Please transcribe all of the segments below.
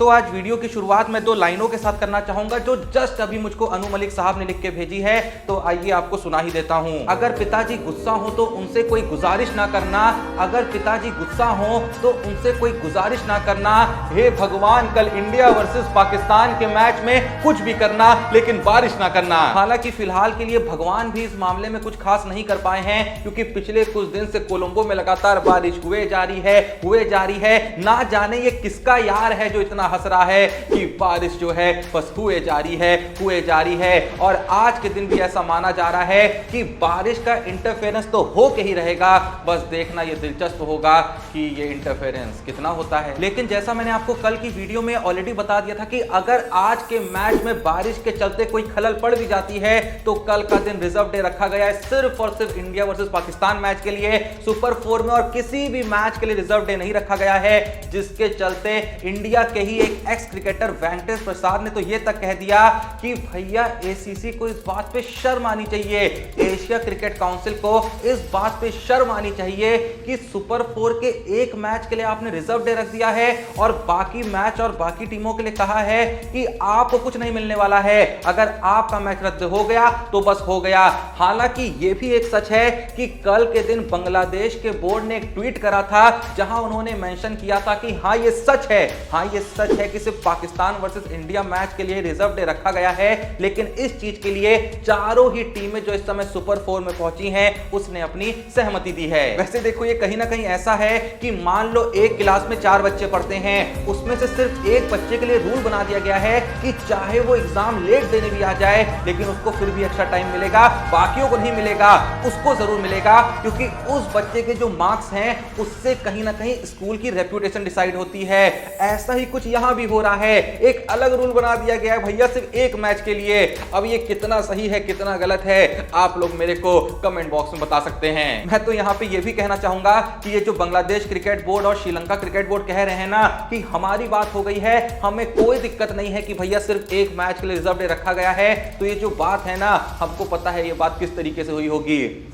तो आज वीडियो की शुरुआत मैं 2 लाइनों के साथ करना चाहूंगा जो जस्ट अभी मुझको अनु मलिक साहब ने लिख के भेजी है। तो आइए आपको सुना ही देता हूं। अगर पिताजी गुस्सा हो तो उनसे कोई गुजारिश ना करना, अगर पिताजी गुस्सा हो तो उनसे कोई गुजारिश ना करना। हे भगवान, कल इंडिया वर्सेस पाकिस्तान के मैच में कुछ भी करना लेकिन बारिश ना करना। हालांकि फिलहाल के लिए भगवान भी इस मामले में कुछ खास नहीं कर पाए हैं, क्योंकि पिछले कुछ दिन से कोलंबो में लगातार बारिश हुए जा रही है। ना जाने ये किसका यार है जो इतना हंस रहा है कि बारिश जो है बस हुए जा रही है। और आज के दिन भी ऐसा माना जा रहा है कि बारिश का इंटरफेरेंस तो हो के ही रहेगा। बस देखना ये दिलचस्प होगा कि ये इंटरफेरेंस कितना होता है। लेकिन जैसा मैंने आपको कल की वीडियो में ऑलरेडी बता दिया था कि अगर आज के मैच में बारिश के चलते कोई खलल पड़ भी जाती है तो कल का दिन रिजर्व डे रखा गया है सिर्फ और सिर्फ इंडिया वर्सेस पाकिस्तान मैच के लिए। सुपर 4 में और किसी भी मैच के लिए रिजर्व डे नहीं रखा गया है, जिसके चलते इंडिया के ही एक एक्स क्रिकेटर वेंकटेश प्रसाद ने तो यह तक कह दिया कि भैया एसीसी को इस बात पे शर्म आनी चाहिए, एशिया क्रिकेट काउंसिल को इस बात पे शर्म आनी चाहिए कि सुपर 4 के एक मैच के लिए आपने रिजर्व डे रख दिया है और बाकी मैच और बाकी टीमों के लिए कहा है कि आपको कुछ नहीं मिलने वाला है। अगर आपका मैच रद्द हो गया तो बस हो गया। हालांकि यह भी एक सच है कि कल के दिन बांग्लादेश के बोर्ड ने एक ट्वीट करा था जहां उन्होंने मेंशन किया था कि हाँ ये सच है कि सिर्फ पाकिस्तान वर्सेस इंडिया मैच के लिए रिजर्व डे रखा गया है, लेकिन इस चीज के लिए चारों ही टीमें जो इस समय सुपर 4 में पहुंची हैं उसने अपनी सहमति दी है। वैसे देखो ये कहीं ना कहीं ऐसा है कि मान लो एक क्लास में 4 बच्चे पढ़ते हैं, उसमें से सिर्फ एक बच्चे के लिए रूल बना दिया गया है कि चाहे वो एग्जाम लेट देने भी आ जाए लेकिन उसको फिर भी एक्स्ट्रा टाइम मिलेगा, बाकियों को नहीं मिलेगा, उसको जरूर मिलेगा, क्योंकि उस बच्चे के जो मार्क्स हैं उससे कहीं ना कहीं स्कूल की रेप्यूटेशन डिसाइड होती है। ऐसा ही कुछ यहां भी हो रहा है, एक अलग रूल बना दिया गया है भैया सिर्फ एक मैच के लिए। अब ये कितना सही है कितना गलत है आप लोग मेरे को कमेंट बॉक्स में बता सकते हैं। मैं तो यहां पे ये भी कहना चाहूंगा कि ये जो बांग्लादेश क्रिकेट बोर्ड और श्रीलंका क्रिकेट बोर्ड कह रहे हैं ना कि हमारी बात हो गई है, हमें कोई दिक्कत नहीं है कि भैया सिर्फ एक मैच के लिए रिजर्व डे रखा गया है, तो ये जो बात है ना हमको पता है ये बात किस तरीके से हुई होगी।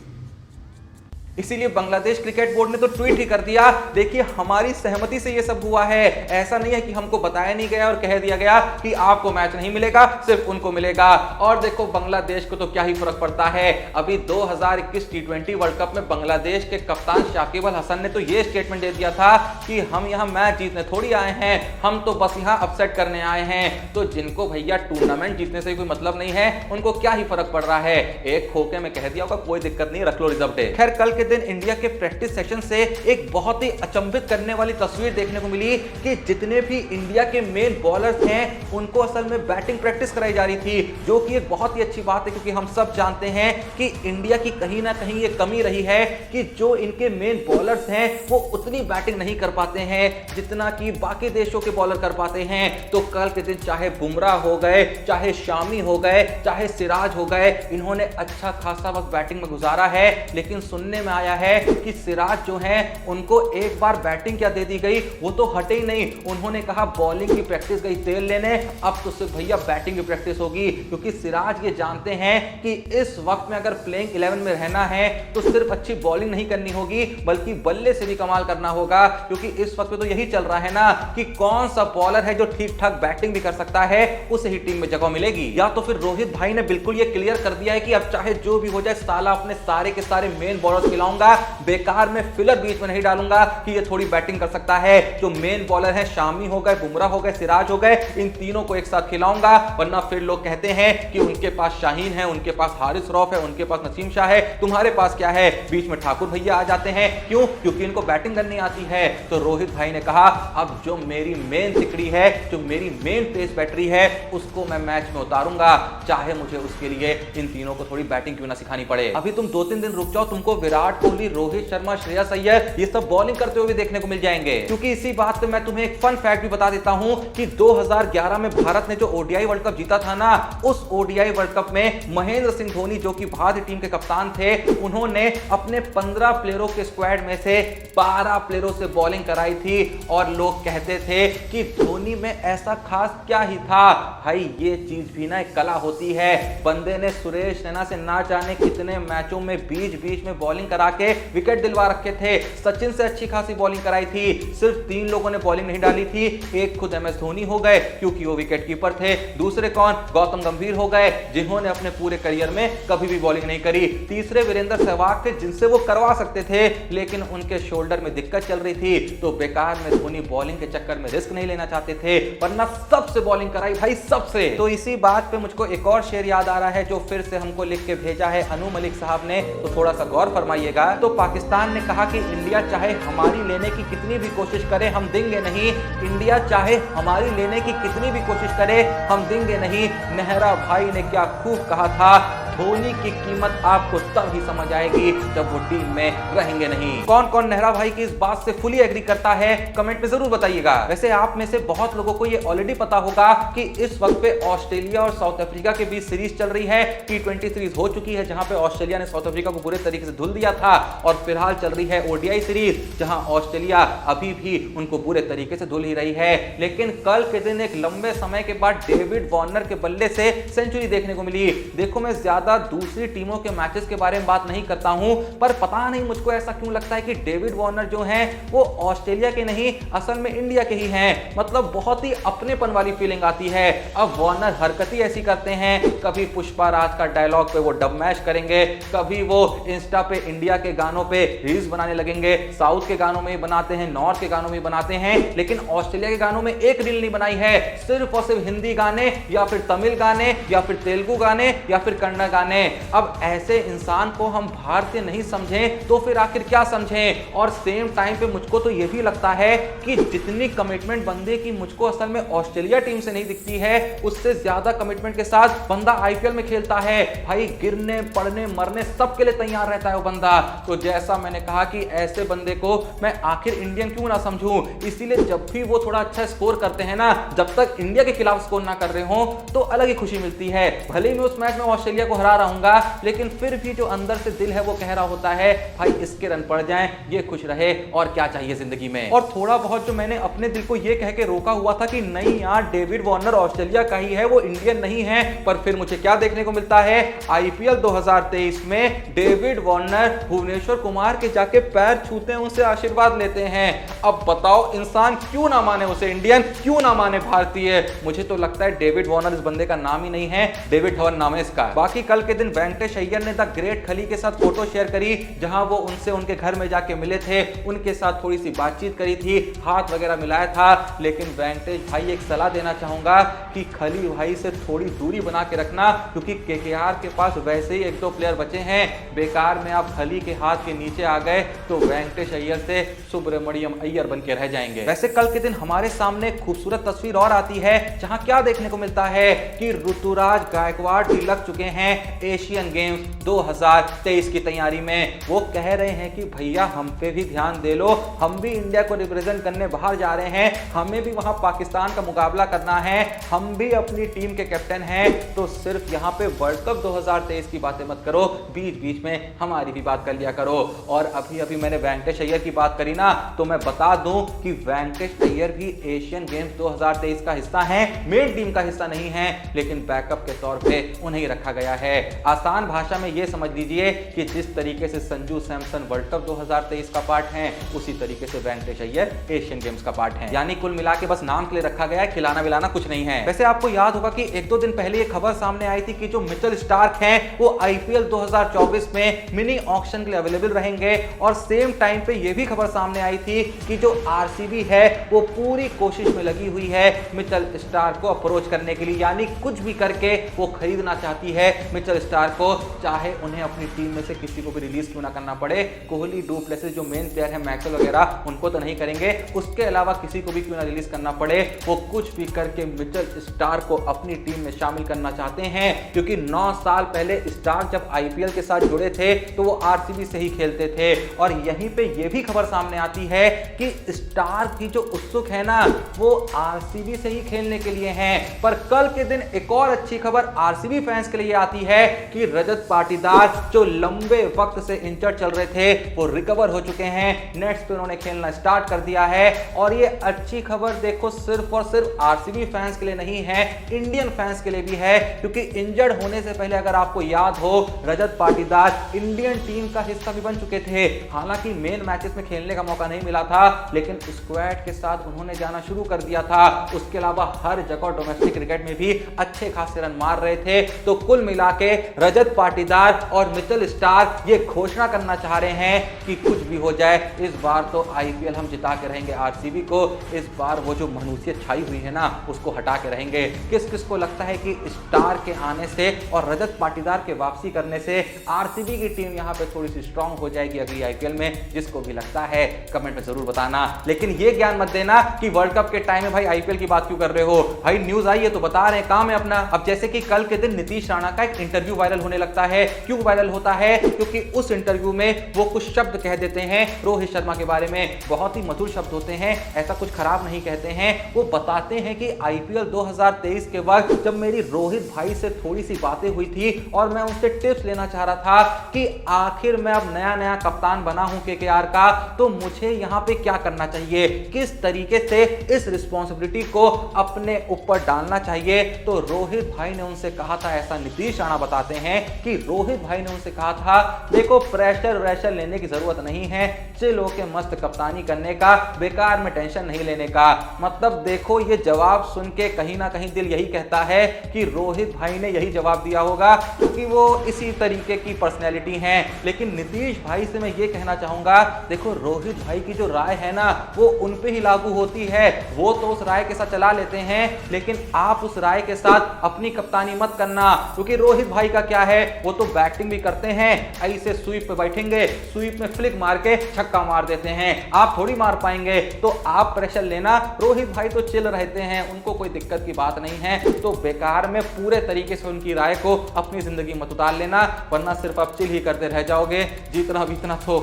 इसीलिए बांग्लादेश क्रिकेट बोर्ड ने तो ट्वीट ही कर दिया, देखिए हमारी सहमति से ये सब हुआ है, ऐसा नहीं है कि हमको बताया नहीं गया और कह दिया गया कि आपको मैच नहीं मिलेगा सिर्फ उनको मिलेगा। और देखो बांग्लादेश को तो क्या ही फर्क पड़ता है। अभी 2021 T20 वर्ल्ड कप में बांग्लादेश के कप्तान शाकिब अल हसन ने तो ये स्टेटमेंट दे दिया था कि हम यहाँ मैच जीतने थोड़ी आए हैं, हम तो बस यहाँ अपसेट करने आए हैं। तो जिनको भैया टूर्नामेंट जीतने से कोई मतलब नहीं है उनको क्या ही फर्क पड़ रहा है, एक खोखे में कह दिया होगा कोई दिक्कत नहीं, रख लो रिजर्व डे। खैर कल के दिन इंडिया के प्रैक्टिस सेशन से एक बहुत ही अचंभित करने वाली तस्वीर देखने को मिली कि जितने भी इंडिया के मेन बॉलर्स हैं उनको असल में बैटिंग प्रैक्टिस कराई जा रही थी, जो कि एक बहुत ही अच्छी बात है, क्योंकि हम सब जानते हैं कि इंडिया की कहीं ना कहीं ये कमी रही है कि जो इनके मेन बॉलर्स हैं वो उतनी बैटिंग नहीं कर पाते हैं जितना कि बाकी देशों के बॉलर कर पाते हैं। तो कल के दिन चाहे बुमराह हो गए, चाहे शामी हो गए, चाहे सिराज हो गए, इन्होंने अच्छा खासा वक्त बैटिंग में गुजारा है। लेकिन सुनने में आया है कि सिराज जो हैं उनको एक बार बैटिंग क्या दे दी गई, वो तो हटे ही नहीं, उन्होंने कहा बॉलिंग की प्रैक्टिस गई तेल लेने, अब तो सिर्फ भैया बैटिंग की प्रैक्टिस होगी। क्योंकि सिराज ये जानते हैं कि इस वक्त में अगर प्लेइंग 11 में रहना है तो सिर्फ अच्छी बॉलिंग नहीं करनी होगी बल्कि बल्ले से भी कमाल करना होगा, क्योंकि इस वक्त तो यही चल रहा है ना कि कौन सा बॉलर है जो ठीक ठाक बैटिंग भी कर सकता है उसे ही टीम में जगह मिलेगी। या तो फिर रोहित भाई ने बिल्कुल ये क्लियर कर दिया है कि अब चाहे जो भी हो जाए साला अपने सारे के सारे मेन बॉलर्स खिलाऊंगा, बेकार में फिलर बीच में नहीं डालूंगा कि ये थोड़ी बैटिंग कर सकता है। जो मेन बॉलर है शामी हो गए, बुमराह हो गए, सिराज हो गए, इन तीनों को एक साथ खिलाऊंगा, वरना फिर लोग कहते हैं कि उनके पास शाहीन है, उनके पास हारिस रऊफ है, उनके पास नसीम शाह है, तुम्हारे पास क्या है। बीच में ठाकुर भैया आ जाते हैं, क्यों? क्योंकि इनको बैटिंग करनी आती है। तो रोहित भाई ने कहा अब जो मेरी मेन तिकड़ी है, जो मेरी मेन पेस बैटरी है, उसको मैं मैच में उतारूंगा, चाहे मुझे उसके लिए इन तीनों को थोड़ी बैटिंग क्यों ना सिखानी पड़े। अभी तुम 2-3 दिन रुक जाओ, तुमको विराट कोहली, रोहित शर्मा, श्रेयस अय्यर ये सब बॉलिंग करते हुए देखने को मिल जाएंगे। क्योंकि इसी बात पे मैं तुम्हें एक फन फैक्ट भी बता देता हूं कि 2011 में भारत ने जो ओडीआई वर्ल्ड कप जीता था ना, उस ओडीआई वर्ल्ड कप में महेंद्र सिंह धोनी जो कि भारतीय टीम के कप्तान थे, उन्होंने अपने 15 प्लेयरों के स्क्वाड में से 12 प्लेयरों से बॉलिंग कराई थी और लोग कहते थे कि धोनी में ऐसा खास क्या ही था। भाई ये चीज भी ना एक कला होती है। बंदे ने सुरेश रैना से ना जाने कितने मैचों में बीच बीच में बॉलिंग करा के विकेट दिलवा रखे थे। सचिन से अच्छी खासी बॉलिंग कराई थी, सिर्फ 3 लोगों ने बॉलिंग नहीं डाली थी। एक खुद एमएस धोनी हो गए क्योंकि वो विकेट कीपर थे, दूसरे कौन, गौतम गंभीर हो गए जिन्होंने अपने पूरे करियर में कभी भी बॉलिंग नहीं करी। तीसरे वीरेंद्र सहवाग थे जिनसे वो करवा सकते थे लेकिन उनके शोल्डर में दिक्कत चल रही थी, तो बेकार में धोनी बॉलिंग के चक्कर में रिस्क नहीं लेना चाहते थे, वरना सबसे बॉलिंग कराई भाई, सबसे। तो इसी बात पे मुझको एक और शेर याद आ रहा है जो फिर से हमको लिख के भेजा है अनु मलिक साहब ने, तो थोड़ा सा गौर फरमाइएगा। तो पाकिस्तान ने कहा कि इंडिया चाहे हमारी लेने की कितनी भी कोशिश करे हम देंगे नहीं, इंडिया चाहे हमारी लेने की कितनी भी कोशिश करे हम देंगे नहीं। नेहरा भाई ने क्या खूब कहा था, धोनी की कीमत आपको तब ही समझ आएगी जब वो टीम में रहेंगे नहीं। कौन कौन नेहरा भाई की इस बात से फुली एग्री करता है कमेंट में जरूर बताइएगा। वैसे आप में से बहुत लोगों को ये ऑलरेडी पता होगा कि इस वक्त पे ऑस्ट्रेलिया और साउथ अफ्रीका के बीच सीरीज चल रही है। T20 सीरीज हो चुकी है जहां पे ऑस्ट्रेलिया ने साउथ अफ्रीका को बुरे तरीके से धुल दिया था, और फिलहाल चल रही है ओडीआई सीरीज जहां ऑस्ट्रेलिया अभी भी उनको बुरे तरीके से धुल ही रही है। लेकिन कल के दिन एक लंबे समय के बाद डेविड वार्नर के बल्ले से सेंचुरी देखने को मिली। देखो मैं ज्यादा दूसरी टीमों के मैचेस के बारे में बात नहीं करता हूं, पर पता नहीं मुझको ऐसा क्यों लगता है कि डेविड वार्नर जो हैं वो ऑस्ट्रेलिया के नहीं असल में इंडिया के ही हैं। मतलब बहुत ही अपनेपन वाली फीलिंग आती है। अब वार्नर हरकत ही ऐसी करते हैं, कभी पुष्पा राज का डायलॉग पे वो डब मैश करेंगे, कभी वो इंस्टा पे इंडिया के गानों पे रील्स बनाने लगेंगे। साउथ के गानों में बनाते हैं, नॉर्थ के गानों में बनाते हैं, लेकिन ऑस्ट्रेलिया के गानों में एक रील नहीं बनाई है। सिर्फ और सिर्फ हिंदी गाने या फिर तमिल गाने या फिर तेलुगु गाने या फिर कन्नड़ गाने। अब ऐसे इंसान को हम भारतीय नहीं समझें तो फिर आखिर क्या समझें। और सेम टाइम पे मुझको तो यह भी लगता है कि जितनी कमिटमेंट बंदे की मुझको असल में ऑस्ट्रेलिया टीम से नहीं दिखती है, उससे ज्यादा कमिटमेंट के साथ बंदा आईपीएल में खेलता है। भाई गिरने पड़ने मरने सबके लिए तैयार रहता है वो बंदा। तो जैसा मैंने कहा कि ऐसे बंदे को मैं आखिर इंडियन क्यों ना समझूं, इसीलिए जब भी वो थोड़ा अच्छा स्कोर करते हैं ना, जब तक इंडिया के खिलाफ स्कोर ना कर रहे हो तो अलग ही खुशी मिलती है। भले ही मैं उस मैच में ऑस्ट्रेलिया को हरा रहूंगा, लेकिन फिर भी जो अंदर से दिल है वो कह रहा होता है भाई इसके रन पड़ जाएं, ये खुश रहे और क्या चाहिए जिंदगी में। और थोड़ा बहुत जो मैंने अपने दिल को ये कह के रोका हुआ था कि नहीं यार डेविड वार्नर ऑस्ट्रेलिया का ही है, वो इंडियन नहीं है, पर फिर मुझे क्या देखने को मिलता है, आईपीएल 2023 में डेविड वार्नर भुवनेश्वर कुमार के जाके पैर छूते हैं, उनसे आशीर्वाद लेते हैं। अब बताओ इंसान क्यों ना माने उसे इंडियन, क्यों ना माने भारतीय। मुझे तो लगता है डेविड वार्नर इस बंदे का नाम ही नहीं है, डेविड धवन नाम है इसका। बाकी कल के दिन वेंकटेश अय्यर ने द ग्रेट खली के साथ फोटो शेयर करी, जहां वो उनसे उनके घर में जाके मिले थे, उनके साथ थोड़ी सी बातचीत करी थी, हाथ वगैरह मिलाया था। लेकिन वेंकटेश भाई एक सलाह देना चाहूंगा कि खली भाई से थोड़ी दूरी बना के रखना, क्योंकि केकेआर के पास वैसे ही 1-2 प्लेयर बचे हैं। बेकार में आप खली के हाथ के नीचे आ गए तो वेंकटेश अय्यर से सुब्रमण्यम अय्यर बन के रह जाएंगे। वैसे कल के दिन हमारे सामने खूबसूरत तस्वीर और आती है, जहां क्या देखने को मिलता है कि ऋतुराज गायकवाड़ भी लग चुके हैं एशियन गेम्स 2023 की तैयारी में। वो कह रहे हैं कि भैया हम पे भी ध्यान दे लो, हम भी इंडिया को रिप्रेजेंट करने बाहर जा रहे हैं, हमें भी वहां पाकिस्तान का मुकाबला करना है, हम भी अपनी टीम के कैप्टन हैं, तो सिर्फ यहाँ पे वर्ल्ड कप 2023 की बातें मत करो, बीच बीच में हमारी भी बात कर लिया करो। और अभी अभी मैंने वेंकटेश अय्यर की बात करी ना, तो मैं बता दूं कि वेंकटेश अय्यर भी एशियन गेम्स 2023 का हिस्सा है, मेन टीम का हिस्सा नहीं है, लेकिन बैकअप के तौर पे उन्हें रखा गया है। आसान भाषा में यह समझ लीजिए कि जिस तरीके से संजू सैमसन वर्ल्ड कप 2023 का पार्ट है, उसी तरीके से वेंकटेश अय्यर एशियन गेम्स का पार्ट है। यानी कुल मिला के बस नाम के लिए रखा गया है, खिलाना विलाना कुछ नहीं है। वैसे आपको याद होगा कि 1-2 दिन पहले ये खबर सामने आई थी कि जो मिचेल स्टार्क हैं वो आईपीएल 2024 में मिनी ऑक्शन के लिए अवेलेबल रहेंगे, और सेम टाइम पे ये भी खबर सामने आई थी कि जो आरसीबी है वो पूरी कोशिश में लगी हुई है मिचेल स्टार्क को अप्रोच करने के लिए, यानी कुछ भी करके वो खरीदना चाहती है मिचेल स्टार्क को, चाहे उन्हें अपनी टीम में से किसी को भी रिलीज क्यों ना करना पड़े। कोहली, डू प्लेसिस जो मेन प्लेयर है मैक्सवेल वगैरह, उनको तो नहीं करेंगे, उसके अलावा किसी को भी क्यों ना रिलीज करना पड़े, वो कुछ भी करके मिचेल स्टार्क को अपनी टीम में शामिल करना चाहते हैं। क्योंकि 9 साल पहले स्टार्क जब आईपीएल के साथ जुड़े थे तो वो आरसीबी से ही खेलते थे, और यहीं पे ये भी खबर सामने आती है कि स्टार्क की जो उत्सुक है ना, वो आरसीबी से ही खेलने के लिए हैं। पर कल के दिन एक और अच्छी खबर आरसीबी फैंस के लिए आती है कि रजत पाटीदार जो लंबे वक्त से इंजर्ड चल रहे थे वो रिकवर हो चुके हैं, नेट्स पे उन्होंने खेलना स्टार्ट कर दिया है। और ये अच्छी खबर देखो सिर्फ और सिर्फ आरसीबी फैंस के लिए नहीं है, इंडियन फैंस के लिए भी है, क्योंकि इंजर्ड होने से पहले अगर आपको याद हो रजत पाटीदार इंडियन टीम का हिस्सा भी बन चुके थे। हालांकि मेन मैचेस में खेलने का मौका नहीं मिला था, लेकिन स्क्वाड के साथ उन्होंने जाना शुरू कर दिया था। उसके अलावा हर जगह डोमेस्टिक क्रिकेट में भी अच्छे खासे रन मार रहे थे। तो कुल मिला के रजत पाटीदार और मिचेल स्टार्क ये घोषणा करना चाह रहे हैं कि कुछ भी हो जाए इस बार तो आईपीएल हम जिता के रहेंगे आरसीबी को। इस बार वो जो मनुष्यत छाई हुई है ना उसको हटा के रहेंगे। किस किस को लगता है कि स्टार के आने से और रजत पाटीदार के वापसी करने से आरसीबी की टीम यहां पे थोड़ी सी स्ट्रांग हो जाएगी अगली आईपीएल में? जिसको भी लगता है कमेंट में जरूर बताना। लेकिन ये ज्ञान मत देना कि वर्ल्ड कप के टाइम में भाई आईपीएल की बात क्यों कर रहे हो। भाई न्यूज आई है तो बता रहे हैं, काम है अपना। अब जैसे कि कल के दिन नीतीश राणा का एक इंटरव्यू वायरल होने लगता है। क्यों वायरल होता है? क्योंकि उस इंटरव्यू में वो कुछ शब्द कह देते हैं रोहित शर्मा के बारे में, बहुत ही मधुर शब्द होते हैं, ऐसा कुछ खराब नहीं कहते हैं। वो बताते हैं कि आईपीएल 2023 के वक्त जब मेरी रोहित भाई से थोड़ी सी बातें हुई थी और मैं उनसे टिप्स लेना चाह रहा था कि आखिर मैं अब नया नया कप्तान बना हूं केकेआर का, तो मुझे यहां पे क्या करना चाहिए, किस तरीके से इस रिस्पॉन्सिबिलिटी को अपने ऊपर डालना चाहिए। तो रोहित भाई ने उनसे कहा था, ऐसा नीतीश राणा बताते हैं कि रोहित भाई ने उनसे कहा था, देखो प्रेशर व्रेशर लेने की जरूरत नहीं है, चिल होके मस्त कप्तानी करने का, बेकार में टेंशन नहीं लेने का। मतलब देखो ये जवाब सुन के कहीं ना कहीं दिल यही कहता है कि रोहित भाई ने यही जवाब दिया होगा, क्योंकि वो इसी तरीके की पर्सनैलिटी हैं। लेकिन नीतीश भाई से मैं ये कहना चाहूंगा, देखो रोहित भाई की जो राय है ना वो उन पे ही लागू होती है। वो तो उस राय के साथ चला लेते हैं, लेकिन आप उस राय के साथ अपनी कप्तानी मत करना, क्योंकि रोहित भाई का क्या है, वो तो बैटिंग भी करते हैं, ऐसे स्वीप पे बैठेंगे, स्वीप में फ्लिक मार के छक्का मार देते हैं, आप थोड़ी मार पाएंगे। तो आप प्रेशर लेना, रोहित भाई तो चिल रहते हैं, उनको कोई दिक्कत की बात नहीं है। तो बेकार में पूरे तरीके से उनकी राय को अपनी जिंदगी मत उतार लेना, वरना सिर्फ आप चिल ही करते रह जाओगे, जीतना बीतना तो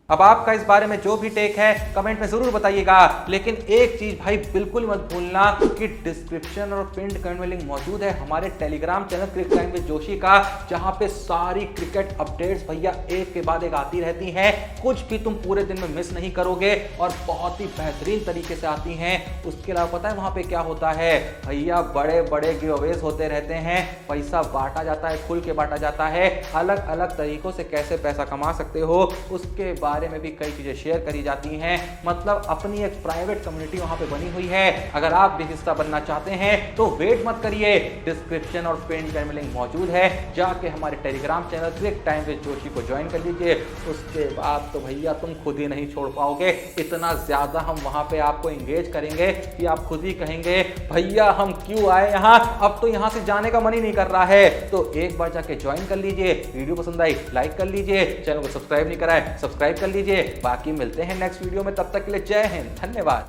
अब आपका इस बारे में जो भी टेक है कमेंट में जरूर बताइएगा। लेकिन एक चीज भाई बिल्कुल मत भूलना कि डिस्क्रिप्शन और पिंड कमेंट में लिंक मौजूद है हमारे Telegram channel cricket time with Joshi का, जहां पे सारी क्रिकेट अपडेट्स भैया एक के बाद एक आती रहती हैं। कुछ भी तुम पूरे दिन में मिस नहीं करोगे और बहुत ही बेहतरीन तरीके से आती हैं। उसके अलावा पता है वहां पे क्या होता है भैया, बड़े बड़े गिवअवेज होते रहते हैं, पैसा बांटा जाता है, खुल के बांटा जाता है, अलग अलग तरीकों से कैसे पैसा कमा सकते हो उसके बारे में भी कई चीजें शेयर करी जाती हैं। मतलब अपनी एक प्राइवेट कम्युनिटी वहां पे बनी हुई है। अगर आप भी हिस्सा बनना चाहते हैं तो वेट मत करिए, डिस्क्रिप्शन और पिन में लिंक मौजूद है, जाके हमारे Telegram channel cricket time with Joshi को ज्वाइन कर लीजिए। उसके बाद तो भैया तुम खुद ही नहीं छोड़ पाओगे, इतना ज्यादा हम वहां पे आपको एंगेज करेंगे कि आप खुद ही कहेंगे भैया हम क्यों आए यहाँ, अब तो यहाँ से जाने का मन ही नहीं कर रहा है। तो एक बार जाके ज्वाइन कर लीजिए, वीडियो पसंद आई लाइक कर लीजिए, चैनल को सब्सक्राइब नहीं करा है सब्सक्राइब कर लीजिए। बाकी मिलते हैं नेक्स्ट वीडियो में, तब तक के लिए जय हिंद, धन्यवाद।